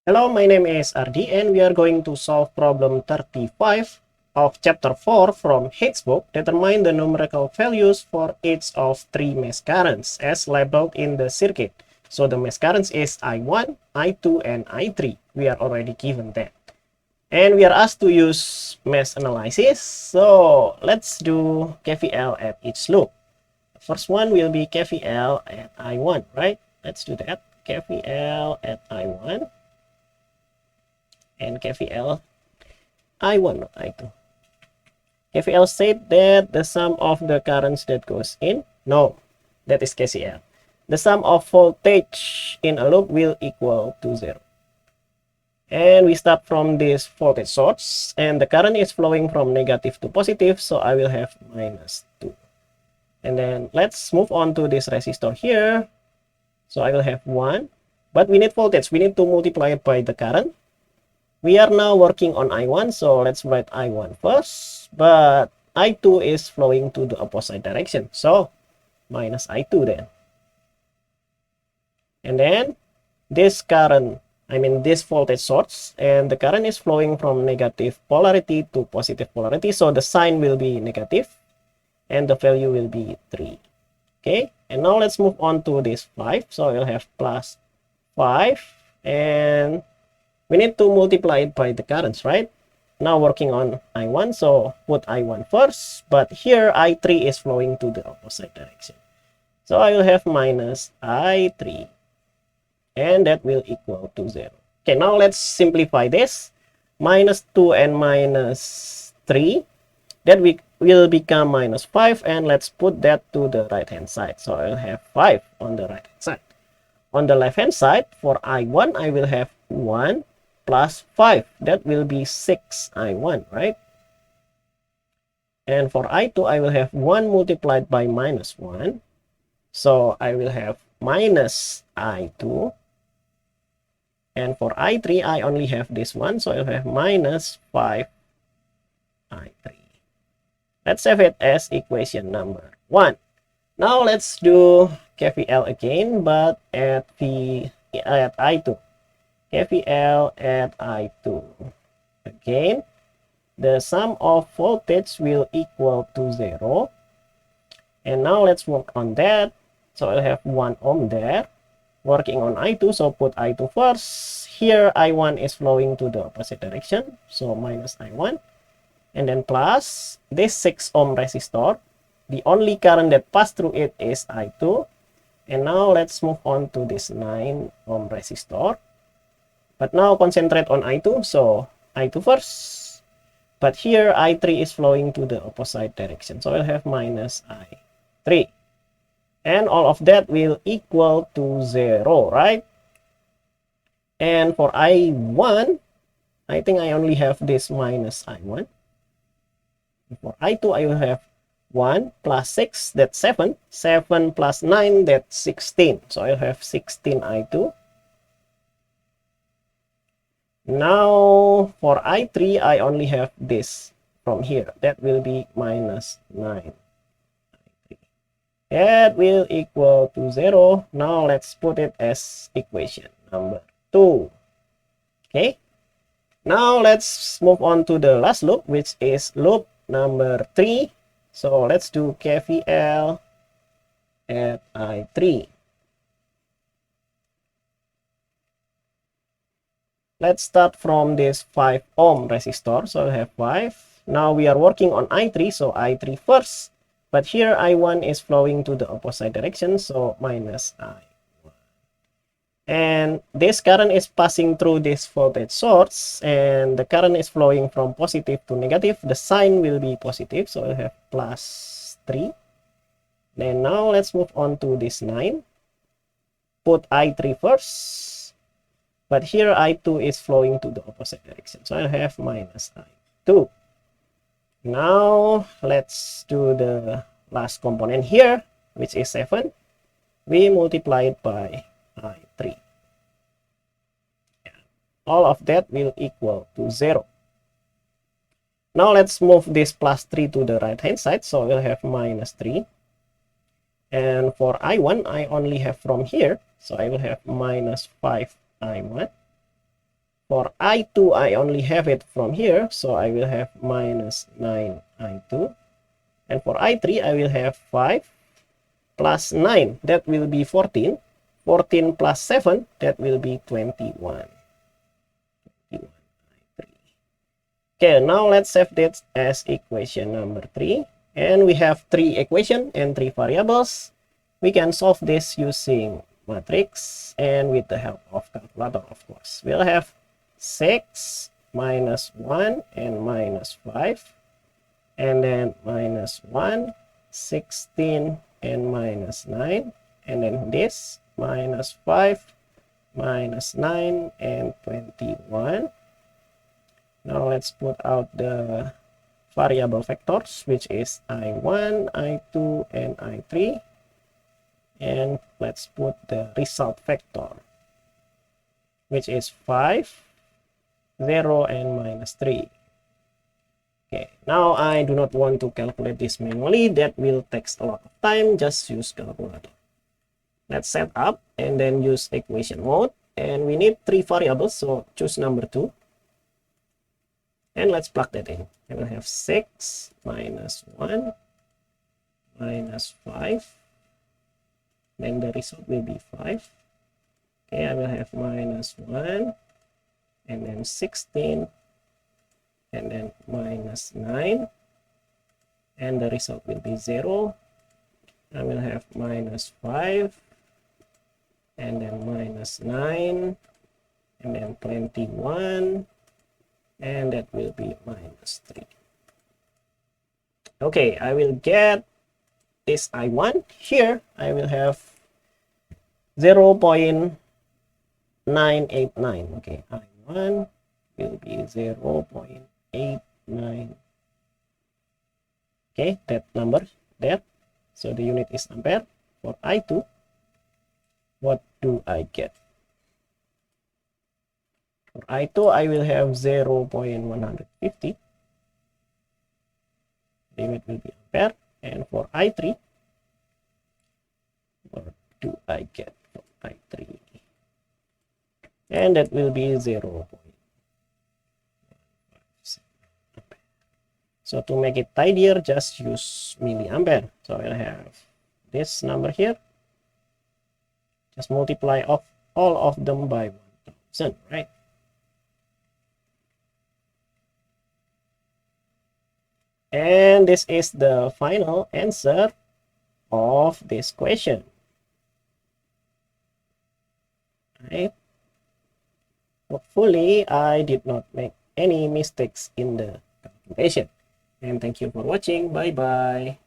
Hello, my name is Ardi and we are going to solve problem 35 of chapter 4 from Higgs book. Determine the numerical values for each of three mesh currents as labeled in the circuit. So the mesh currents is I1, I2, and I3. We are already given that. And we are asked to use mesh analysis. So let's do KVL at each loop. The first one will be KVL at I1, right? Let's do that. KVL at I1. And KVL I1, not I2. KVL state that the sum of the currents that goes in, no, that is KCL. The sum of voltage in a loop will equal to 0. And we start from this voltage source, and the current is flowing from negative to positive, so I will have -2. And then let's move on to this resistor here. So I will have 1, but we need voltage. We need to multiply it by the current. We are now working on I1, so let's write I1 first, but I2 is flowing to the opposite direction, so minus I2 then. And then this current, this voltage source, and the current is flowing from negative polarity to positive polarity, so the sign will be negative, and the value will be 3. Okay, and now let's move on to this 5, so we'll have plus 5, and we need to multiply it by the currents, right? Now working on I1, so put I1 first, but here I3 is flowing to the opposite direction. So I will have minus I3, and that will equal to 0. Okay, now let's simplify this. Minus 2 and minus 3, that will become minus 5, and let's put that to the right-hand side. So I'll have 5 on the right-hand side. On the left-hand side, for I1, I will have 1 plus 5. That will be 6I1, right? And for I2, I will have 1 multiplied by minus 1. So I will have minus I2. And for I3, I only have this one. So I'll have minus 5I3. Let's save it as equation number 1. Now let's do KVL again, but at I2. KVL at I2. Again, the sum of voltage will equal to 0. And now let's work on that. So I'll have 1 ohm there. Working on I2, so put I2 first. Here I1 is flowing to the opposite direction, so minus I1. And then plus this 6 ohm resistor. The only current that passed through it is I2. And now let's move on to this 9 ohm resistor. But now concentrate on I2, so I2 first. But here I3 is flowing to the opposite direction, so I'll have minus I3. And all of that will equal to 0, right? And for I1, I think I only have this minus I1. For I2, I will have 1 plus 6, that's 7. 7 plus 9, that's 16. So I'll have 16 I2. Now, for I3, I only have this from here. That will be minus 9. That will equal to 0. Now, let's put it as equation number 2. Okay. Now, let's move on to the last loop, which is loop number 3. So, let's do KVL at I3. Let's start from this 5 ohm resistor. So I have 5. Now we are working on I3, so I3 first. But here I1 is flowing to the opposite direction, so minus I1. And this current is passing through this voltage source, and the current is flowing from positive to negative. The sign will be positive, so I have plus 3. Then now let's move on to this 9. Put I3 first. But here I2 is flowing to the opposite direction. So I have minus I2. Now let's do the last component here, which is 7. We multiply it by I3. All of that will equal to 0. Now let's move this plus 3 to the right hand side. So we'll have minus 3. And for I1, I only have from here. So I will have minus 5I1. For I2, I only have it from here, so I will have minus 9 I2. And for I3, I will have 5 plus 9, that will be 14. 14 plus 7, that will be 21. Okay, now let's save that as equation number 3. And we have 3 equations and 3 variables. We can solve this using matrix and with the help of calculator, of course. We'll have 6 minus 1 and minus 5. And then minus 1, 16 and minus 9. And then this minus 5, minus 9 and 21. Now let's put out the variable vectors, which is I1, I2, and I3. And let's put the result vector, which is 5, 0, and minus 3. Okay, now I do not want to calculate this manually. That will take a lot of time. Just use calculator. Let's set up and then use equation mode. And we need 3 variables, so choose number 2. And let's plug that in. I will have 6 minus 1 minus 5. Then the result will be 5. Okay, I will have minus 1 and then 16 and then minus 9. And the result will be 0. I will have minus 5 and then minus 9 and then 21. And that will be minus 3. Okay, I will get this I1 here. I will have 0.989. Okay, I1 will be 0.89. Okay, that number there. So the unit is ampere. For I2, what do I get? For I2, I will have 0.150. The unit will be ampere. And for I3, what do I get for I3? And that will be 0.157 ampere. So to make it tidier, just use milliampere. So I'll have this number here. Just multiply off all of them by 1000, right? And this is the final answer of this question. Right? Hopefully, I did not make any mistakes in the calculation. And thank you for watching. Bye-bye.